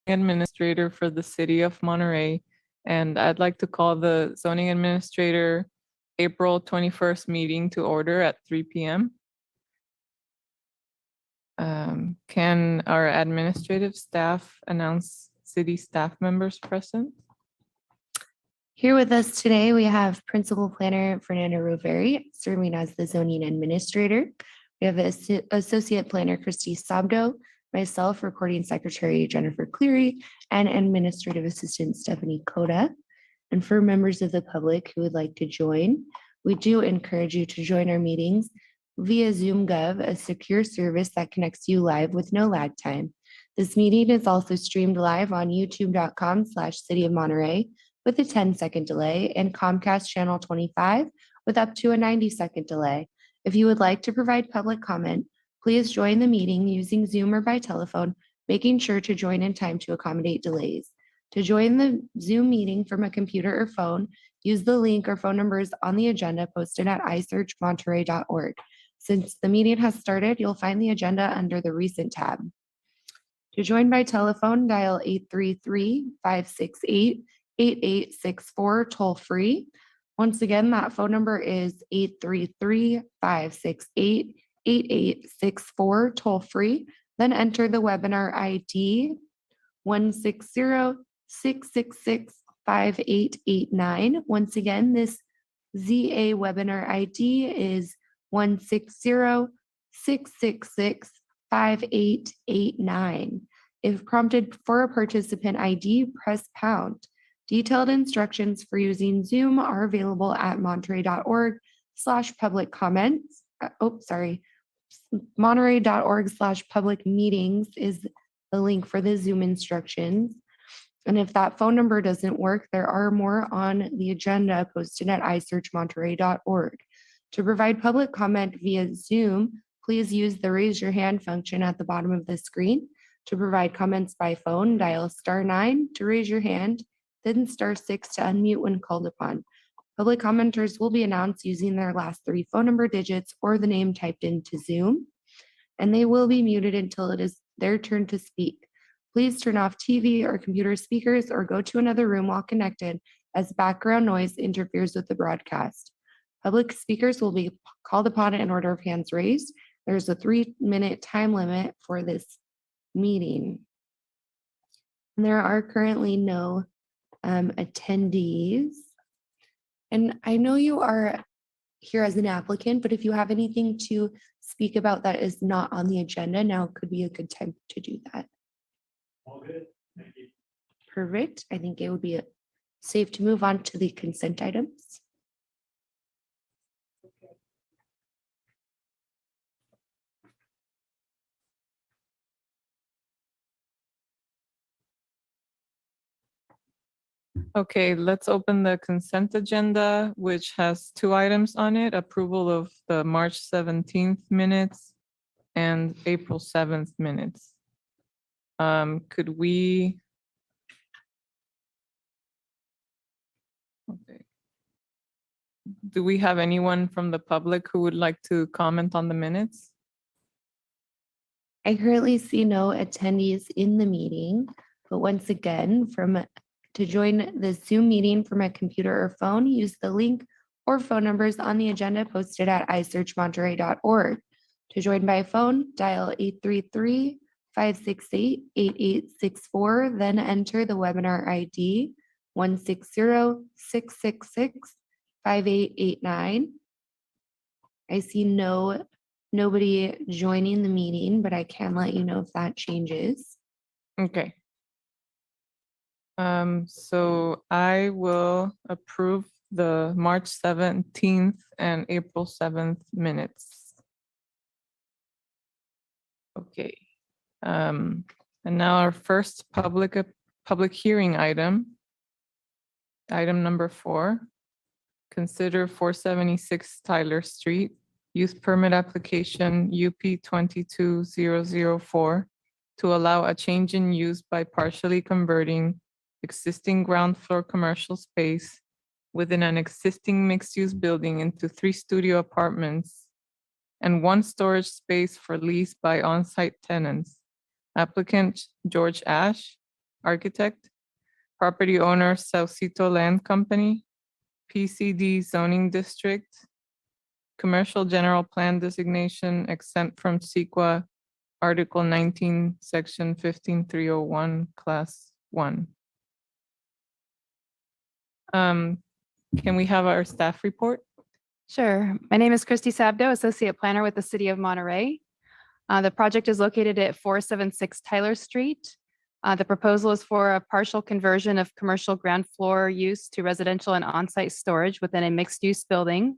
administrator for the city of Monterey, and I'd like to call the zoning administrator April 21st meeting to order at 3 p.m. Can our administrative staff announce city staff members present? Here with us today, we have Principal Planner Fernando Roveri serving as the zoning administrator. We have Associate Planner Christy Sabdo, myself, Recording Secretary Jennifer Cleary, and Administrative Assistant Stephanie Coda. And for members of the public who would like to join, we do encourage you to join our meetings via Zoom Gov, a secure service that connects you live with no lag time. This meeting is also streamed live on youtube.com/City of Monterey with a 10-second delay and Comcast channel 25 with up to a 90-second delay. If you would like to provide public comment, please join the meeting using Zoom or by telephone, making sure to join in time to accommodate delays. To join the Zoom meeting from a computer or phone, use the link or phone numbers on the agenda posted at isearchmonterey.org. Since the meeting has started, you'll find the agenda under the Recent tab. To join by telephone, dial 833-568-8864 toll free. Once again, that phone number is 833-568-8864 toll free. Then enter the webinar ID 160-666-5889. Once again, this ZA webinar ID is 160-666-5889. If prompted for a participant ID, press pound. Detailed instructions for using Zoom are available at monterey.org/public comments. Monterey.org/public meetings is the link for the Zoom instructions. And if that phone number doesn't work, there are more on the agenda posted at isearchmonterey.org. To provide public comment via Zoom, please use the raise your hand function at the bottom of the screen. To provide comments by phone, dial *9 to raise your hand, then *6 to unmute when called upon. Public commenters will be announced using their last 3 phone number digits or the name typed into Zoom, and they will be muted until it is their turn to speak. Please turn off TV or computer speakers or go to another room while connected, as background noise interferes with the broadcast. Public speakers will be called upon in order of hands raised. There's a 3-minute time limit for this meeting. And there are currently no attendees. And I know you are here as an applicant, but if you have anything to speak about that is not on the agenda, now could be a good time to do that. All good. Thank you. Perfect. I think it would be safe to move on to the consent items. Okay, let's open the consent agenda, which has 2 items on it: approval of the March 17th minutes and April 7th minutes. Could we? Okay. Do we have anyone from the public who would like to comment on the minutes? I currently see no attendees in the meeting, but once again, to join the Zoom meeting from a computer or phone, use the link or phone numbers on the agenda posted at isearchmonterey.org. To join by phone, dial 833-568-8864, then enter the webinar ID 160-666-5889. I see nobody joining the meeting, but I can let you know if that changes. Okay. So I will approve the March 17th and April 7th minutes. Okay. And now our first public hearing item number 4, consider 476 Tyler Street, use permit application UP 22004 to allow a change in use by partially converting existing ground floor commercial space within an existing mixed-use building into 3 studio apartments and 1 storage space for lease by on-site tenants. Applicant George Ash, architect. Property owner, Saucito Land Company. PCD zoning district. Commercial general plan designation exempt from CEQA, Article 19, Section 15301, Class 1. Can we have our staff report? Sure. My name is Christy Sabdo, Associate Planner with the City of Monterey. The project is located at 476 Tyler Street. The proposal is for a partial conversion of commercial ground floor use to residential and on-site storage within a mixed-use building.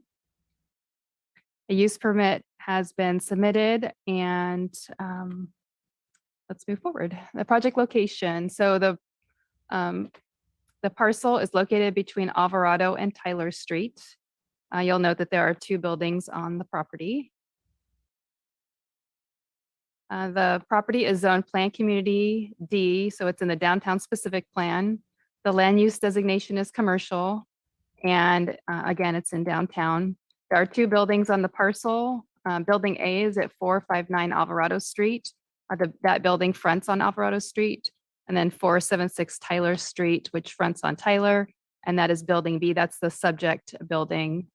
A use permit has been submitted and let's move forward. The project location. So the parcel is located between Alvarado and Tyler Street. You'll note that there are two buildings on the property. The property is zoned Plan Community D, so it's in the downtown specific plan. The land use designation is commercial, and again, it's in downtown. There are two buildings on the parcel. Building A is at 459 Alvarado Street. That building fronts on Alvarado Street, and then 476 Tyler Street, which fronts on Tyler, and that is Building B. That's the subject building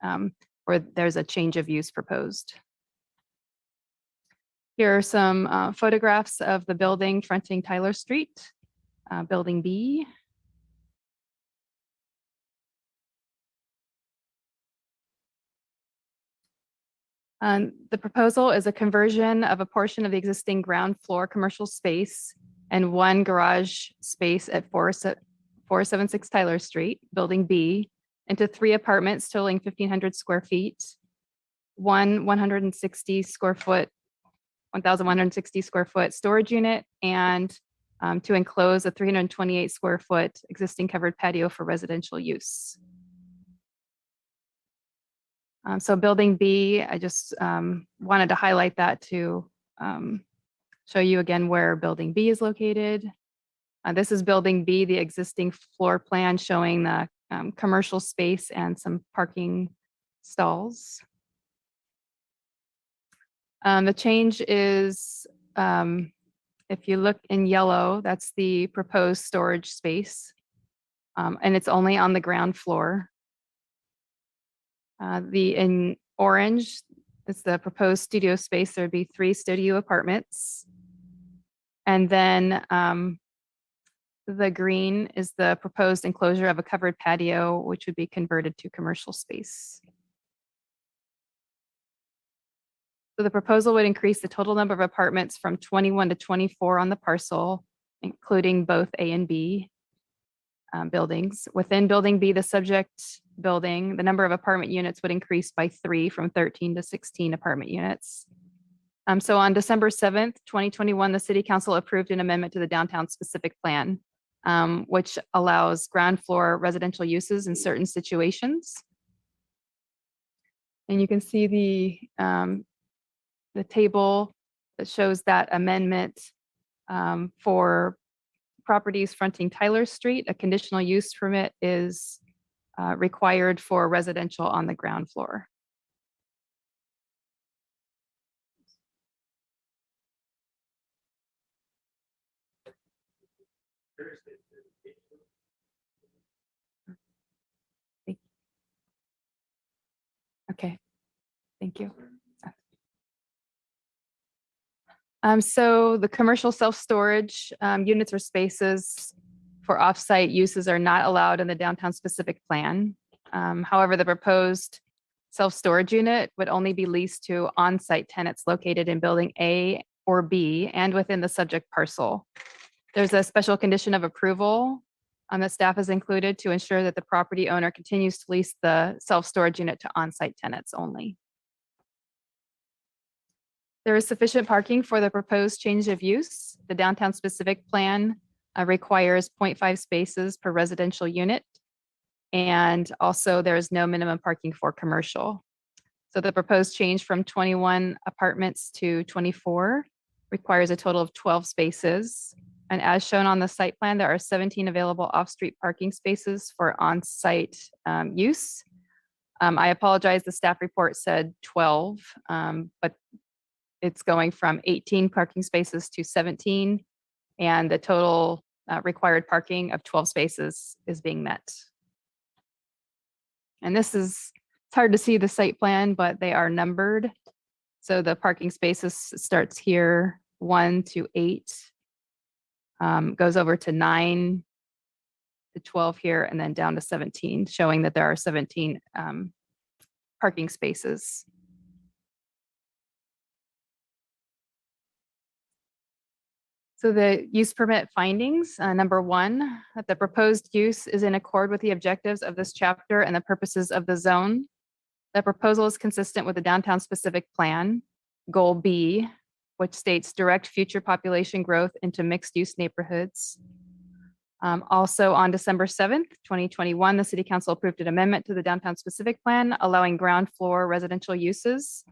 where there's a change of use proposed. Here are some photographs of the building fronting Tyler Street, Building B. The proposal is a conversion of a portion of the existing ground floor commercial space and one garage space at 476 Tyler Street, Building B, into 3 apartments totaling 1,500 square feet, one 1,160 square foot storage unit, and to enclose a 328 square foot existing covered patio for residential use. So Building B, I just wanted to highlight that to show you again where Building B is located. This is Building B, the existing floor plan showing the commercial space and some parking stalls. The change is, if you look in yellow, that's the proposed storage space, and it's only on the ground floor. In orange, it's the proposed studio space. There'd be 3 studio apartments. And then the green is the proposed enclosure of a covered patio, which would be converted to commercial space. So the proposal would increase the total number of apartments from 21 to 24 on the parcel, including both A and B buildings. Within Building B, the subject building, the number of apartment units would increase by 3 from 13 to 16 apartment units. So on December 7th, 2021, the City Council approved an amendment to the downtown specific plan, which allows ground floor residential uses in certain situations. And you can see the table that shows that amendment for properties fronting Tyler Street. A conditional use permit is required for residential on the ground floor. Okay, thank you. So the commercial self-storage units or spaces for off-site uses are not allowed in the downtown specific plan. However, the proposed self-storage unit would only be leased to on-site tenants located in Building A or B and within the subject parcel. There's a special condition of approval that staff has included to ensure that the property owner continues to lease the self-storage unit to on-site tenants only. There is sufficient parking for the proposed change of use. The downtown specific plan requires 0.5 spaces per residential unit. And also there is no minimum parking for commercial. So the proposed change from 21 apartments to 24 requires a total of 12 spaces. And as shown on the site plan, there are 17 available off-street parking spaces for on-site use. I apologize, the staff report said 12, but it's going from 18 parking spaces to 17, and the total required parking of 12 spaces is being met. And this is, it's hard to see the site plan, but they are numbered. So the parking spaces starts here, 1 to 8, goes over to 9 to 12 here, and then down to 17, showing that there are 17 parking spaces. So the use permit findings, number 1, that the proposed use is in accord with the objectives of this chapter and the purposes of the zone. The proposal is consistent with the downtown specific plan. Goal B, which states direct future population growth into mixed use neighborhoods. Also on December 7th, 2021, the City Council approved an amendment to the downtown specific plan allowing ground floor residential uses.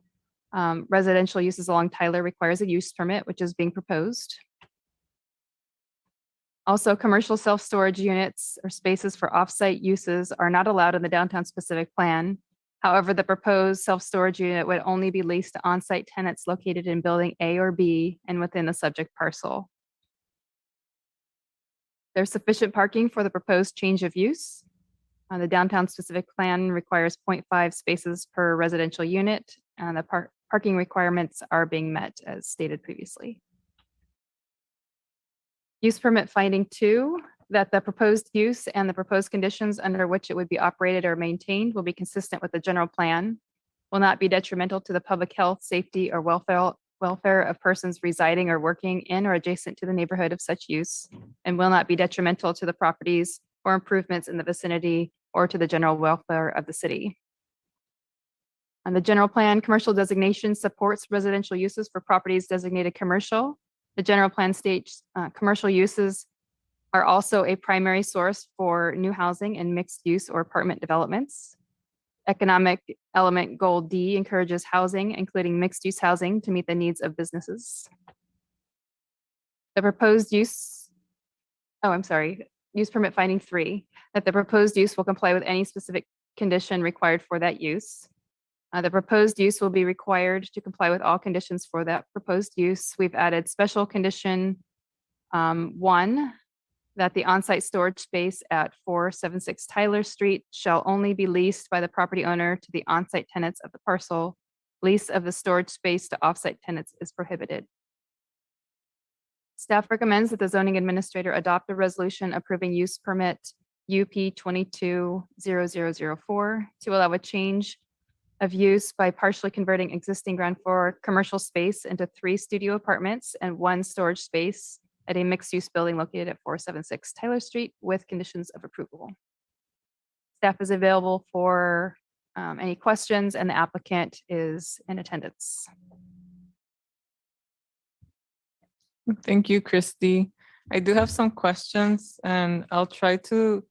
Residential uses along Tyler requires a use permit, which is being proposed. Also, commercial self-storage units or spaces for off-site uses are not allowed in the downtown specific plan. However, the proposed self-storage unit would only be leased to on-site tenants located in building A or B and within the subject parcel. There's sufficient parking for the proposed change of use. The downtown specific plan requires 0.5 spaces per residential unit, and the parking requirements are being met as stated previously. Use permit finding 2, that the proposed use and the proposed conditions under which it would be operated or maintained will be consistent with the general plan, will not be detrimental to the public health, safety, or welfare of persons residing or working in or adjacent to the neighborhood of such use, and will not be detrimental to the properties or improvements in the vicinity or to the general welfare of the city. On the general plan, commercial designation supports residential uses for properties designated commercial. The general plan states commercial uses are also a primary source for new housing and mixed use or apartment developments. Economic element goal D encourages housing, including mixed use housing, to meet the needs of businesses. The proposed use, use permit finding 3, that the proposed use will comply with any specific condition required for that use. The proposed use will be required to comply with all conditions for that proposed use. We've added special condition 1, that the on-site storage space at 476 Tyler Street shall only be leased by the property owner to the on-site tenants of the parcel. Lease of the storage space to off-site tenants is prohibited. Staff recommends that the zoning administrator adopt a resolution approving use permit UP 220004 to allow a change of use by partially converting existing ground floor commercial space into 3 studio apartments and 1 storage space at a mixed-use building located at 476 Tyler Street with conditions of approval. Staff is available for any questions, and the applicant is in attendance. Thank you, Christy. I do have some questions, and I'll try to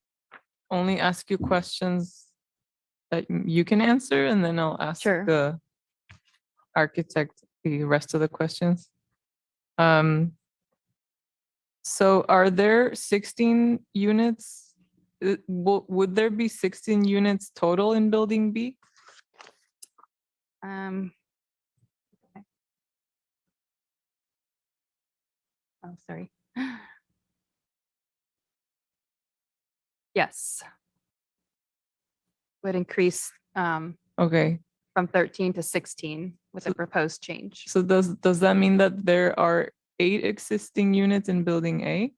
only ask you questions that you can answer, and then I'll ask Sure. the architect the rest of the questions. So are there 16 units? Would there be 16 units total in building B? Okay. Oh, sorry. Yes. Would increase Okay, from 13 to 16 with a proposed change. so does that mean that there are 8 existing units in building A?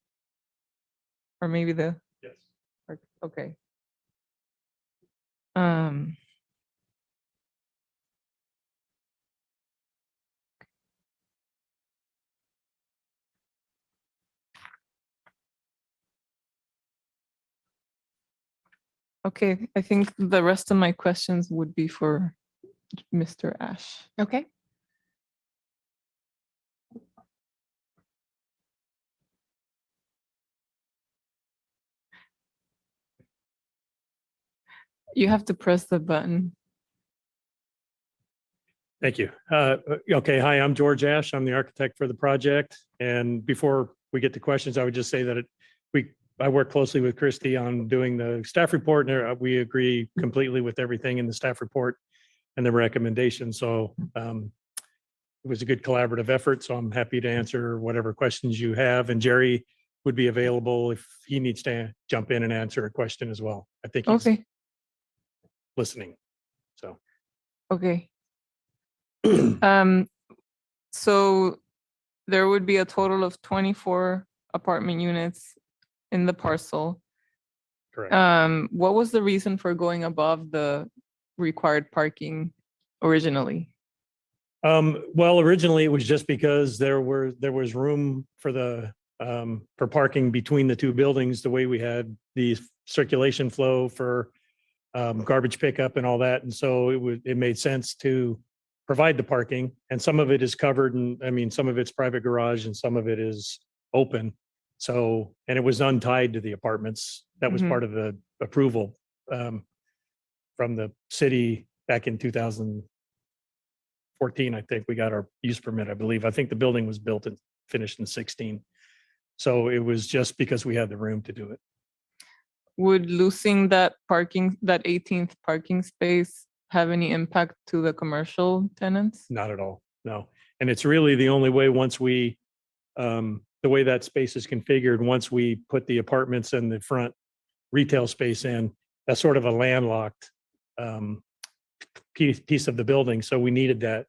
Or maybe the, Yes. okay. Okay, I think the rest of my questions would be for Mr. Ash. Okay. You have to press the button. Thank you. Okay, hi, I'm George Ash. I'm the architect for the project. And before we get to questions, I would just say that I work closely with Christy on doing the staff report, and we agree completely with everything in the staff report and the recommendation. So it was a good collaborative effort. So I'm happy to answer whatever questions you have. And Jerry would be available if he needs to jump in and answer a question as well. I think he's Okay, listening. So, okay. So there would be a total of 24 apartment units in the parcel. correct. What was the reason for going above the required parking originally? Well, originally it was just because there was room for for parking between the two buildings, the way we had the circulation flow for garbage pickup and all that. And so it made sense to provide the parking, and some of it is covered, and I mean, some of it's private garage and some of it is open. So, and it was untied to the apartments. That was Mhm. part of the approval from the city back in 2014. I think we got our use permit, I believe. I think the building was built and finished in 16. So it was just because we had the room to do it. Would losing that 18th parking space have any impact to the commercial tenants? Not at all, no. And it's really the only way, once we, the way that space is configured, once we put the apartments and the front retail space in, that's sort of a landlocked piece of the building. So we needed that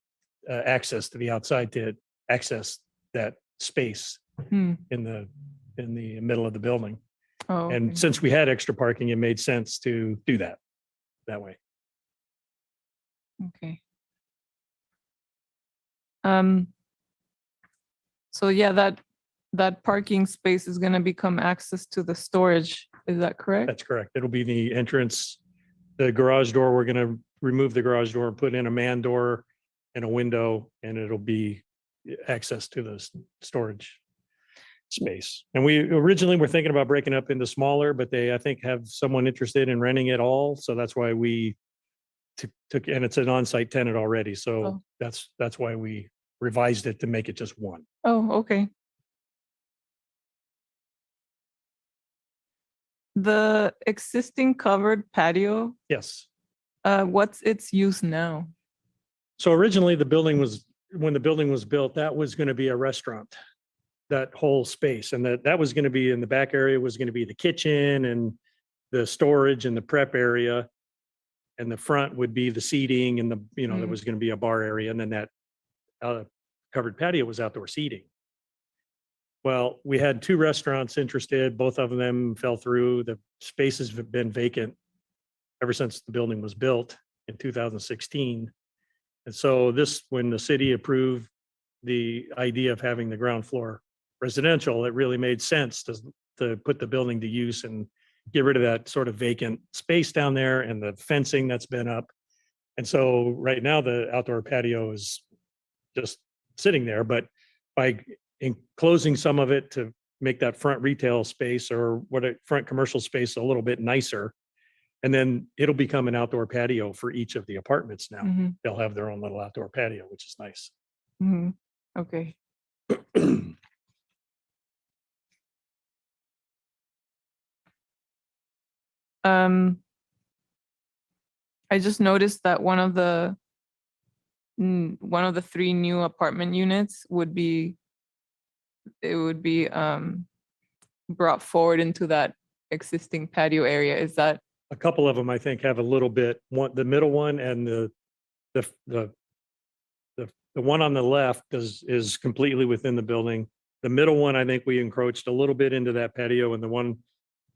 access to the outside to access that space Hmm. in the middle of the building. Oh, And okay. since we had extra parking, it made sense to do that way. Okay. So yeah, that parking space is gonna become access to the storage. Is that correct? That's correct. It'll be the entrance, the garage door. We're going to remove the garage door and put in a man door and a window, and it'll be access to the storage space. And we originally were thinking about breaking up into smaller, but they, I think, have someone interested in renting it all. So that's why we took, and it's an on-site tenant already. So Oh. that's why we revised it to make it just one. Oh, okay. The existing covered patio, Yes. what's its use now? So originally when the building was built, that was going to be a restaurant, that whole space. And that was going to be in the back area, was going to be the kitchen and the storage and the prep area. And the front would be the seating and there Mm. was going to be a bar area. And then that covered patio was outdoor seating. Well, we had two restaurants interested. Both of them fell through. The spaces have been vacant ever since the building was built in 2016. And so when the city approved the idea of having the ground floor residential, it really made sense to put the building to use and get rid of that sort of vacant space down there and the fencing that's been up. And so right now the outdoor patio is just sitting there, but by enclosing some of it to make that front retail space or front commercial space a little bit nicer, and then it'll become an outdoor patio for each of the apartments now. Mhm, They'll have their own little outdoor patio, which is nice. mhm. Okay. Um, I just noticed that one of the three new apartment units would be brought forward into that existing patio area. Is that A couple of them, I think, have a little bit, the middle one and the one on the left is completely within the building. The middle one, I think we encroached a little bit into that patio, and the one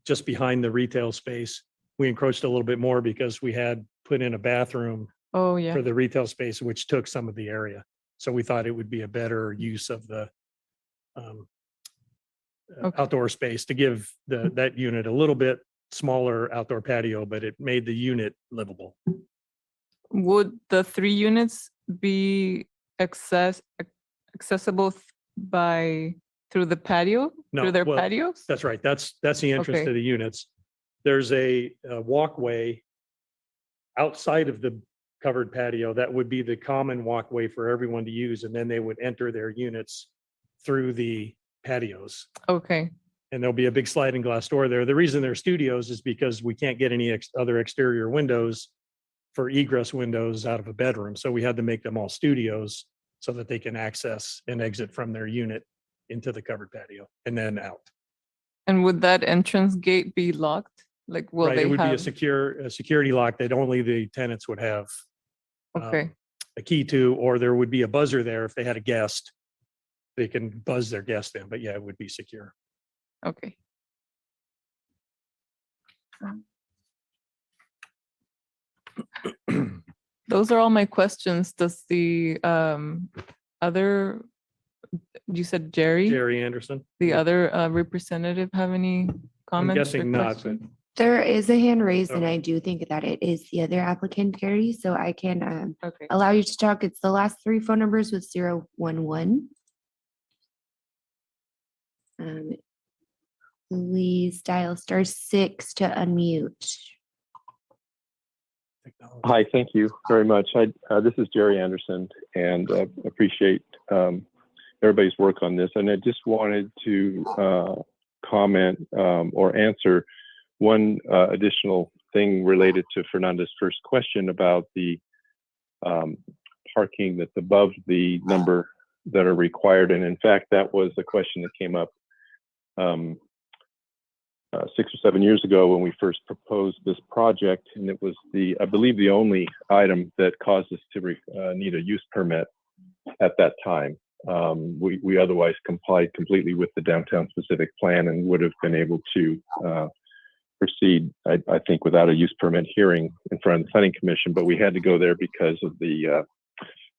just behind the retail space, we encroached a little bit more because we had put in a bathroom oh yeah. for the retail space, which took some of the area. So we thought it would be a better use of the Okay. outdoor space to give that unit a little bit smaller outdoor patio, but it made the unit livable. Would the three units be accessible through the patio? No, Through their well, patios? That's right. That's the entrance Okay. to the units. There's a walkway outside of the covered patio. That would be the common walkway for everyone to use. And then they would enter their units through the patios. Okay. And there'll be a big sliding glass door there. The reason they're studios is because we can't get any other exterior windows for egress windows out of a bedroom. So we had to make them all studios so that they can access and exit from their unit into the covered patio and then out. And would that entrance gate be locked? Like, will Right, it they would be a have? security lock that only the tenants would have Okay, a key to, or there would be a buzzer there if they had a guest. They can buzz their guest in, but yeah, it would be secure. okay. Those are all my questions. Does the other, you said Jerry? Jerry Anderson. The other representative have any I'm comments? or guessing not, but questions? There is a hand raised and Oh. I do think that it is the other applicant, Gary, so I can Okay, allow you to talk. It's the last three phone numbers with 011. Please dial *6 to unmute. Hi, thank you very much. This is Jerry Anderson, and appreciate everybody's work on this. And I just wanted to comment or answer one additional thing related to Fernanda's first question about the parking that's above the number that are required. And in fact, that was a question that came up 6 or 7 years ago when we first proposed this project, and it was I believe the only item that caused us to need a use permit at that time. We otherwise complied completely with the downtown specific plan and would have been able to proceed, I think, without a use permit hearing in front of the planning commission, but we had to go there because of the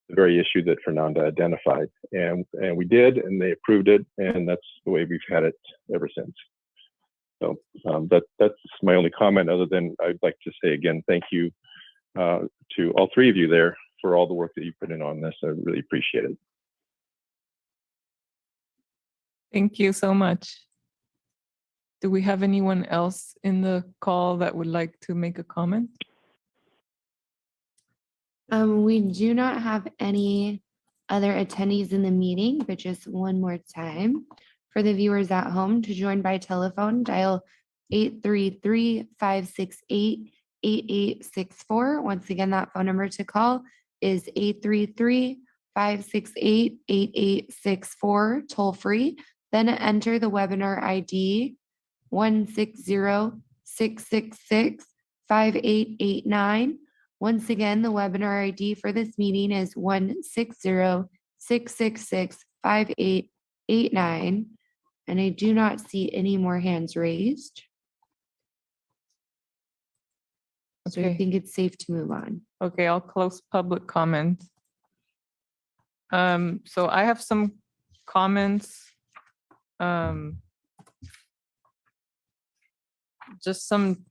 very issue that Fernanda identified, and we did, and they approved it, and that's the way we've had it ever since. So that's my only comment, other than I'd like to say again, thank you to all three of you there for all the work that you put in on this. I really appreciate it. thank you so much. Do we have anyone else in the call that would like to make a comment? We do not have any other attendees in the meeting, but just one more time. For the viewers at home, to join by telephone, dial 833-568-8864. Once again, that phone number to call is 833-568-8864, toll free. Then enter the webinar ID 160-666-5889. Once again, the webinar ID for this meeting is 160-666-5889. And I do not see any more hands raised. So I Okay. think it's safe to move on. Okay, I'll close public comment. So I have some comments. Just some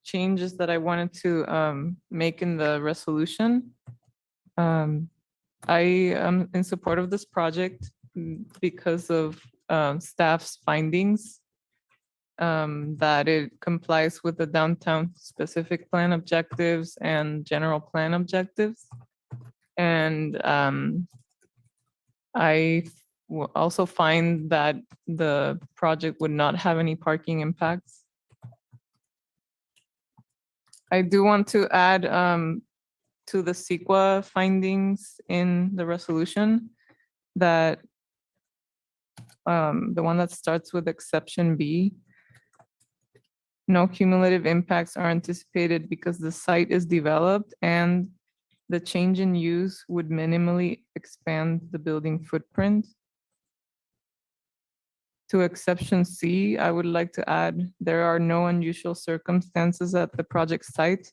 changes that I wanted to make in the resolution. I am in support of this project because of staff's findings that it complies with the downtown specific plan objectives and general plan objectives. And I also find that the project would not have any parking impacts. I do want to add to the CEQA findings in the resolution that the one that starts with exception B, no cumulative impacts are anticipated because the site is developed and the change in use would minimally expand the building footprint. To exception C, I would like to add, there are no unusual circumstances at the project site,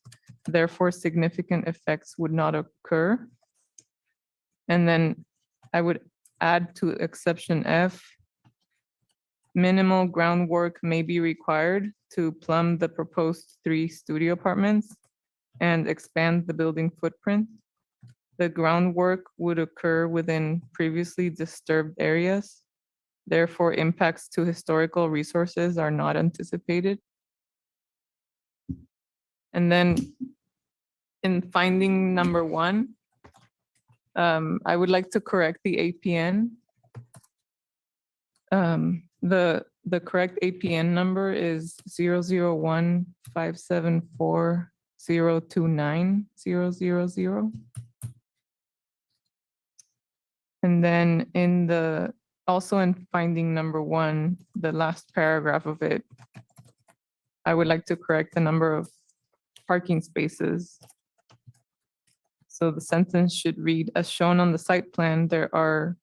therefore significant effects would not occur. And then I would add to exception F, minimal groundwork may be required to plumb the proposed 3 studio apartments and expand the building footprint. The groundwork would occur within previously disturbed areas. Therefore, impacts to historical resources are not anticipated. And then in finding number 1, I would like to correct the APN. The correct APN number is 001-574-029-000. And then also in finding number 1, the last paragraph of it, I would like to correct the number of parking spaces. So the sentence should read, as shown on the site plan, there are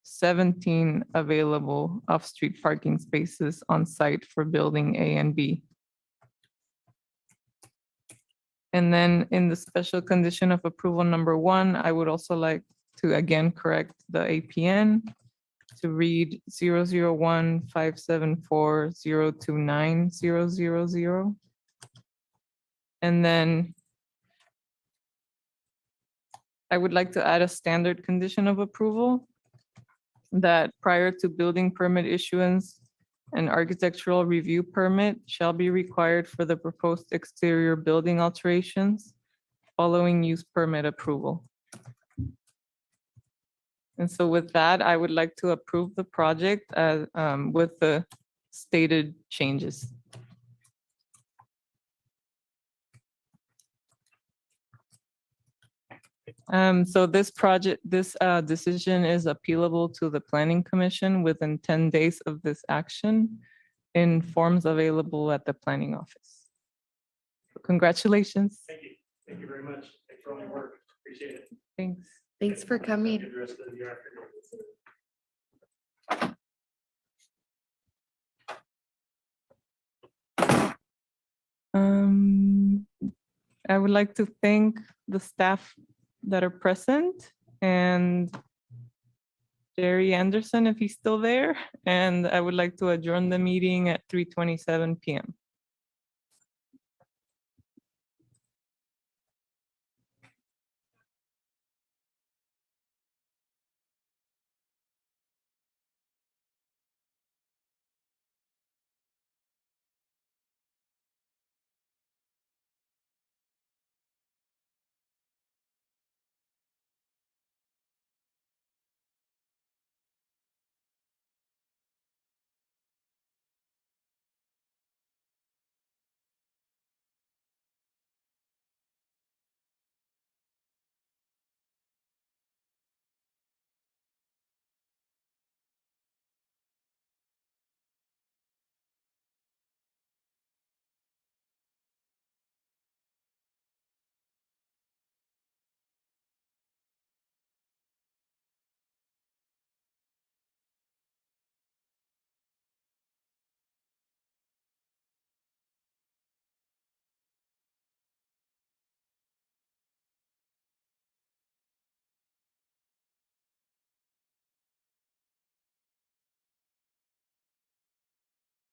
17 available off-street parking spaces on site for building A and B. And then in the special condition of approval number 1, I would also like to again correct the APN to read 001-574-029-000. And then I would like to add a standard condition of approval that prior to building permit issuance, an architectural review permit shall be required for the proposed exterior building alterations following use permit approval. And so with that, I would like to approve the project with the stated changes. So this decision is appealable to the Planning Commission within 10 days of this action in forms available at the planning office. Congratulations. Thank you. Thank you very much. Thanks for all your work. Appreciate it. Thanks. Thanks for coming. Good rest of your afternoon. I would like to thank the staff that are present and Jerry Anderson, if he's still there. And I would like to adjourn the meeting at 3:27 p.m.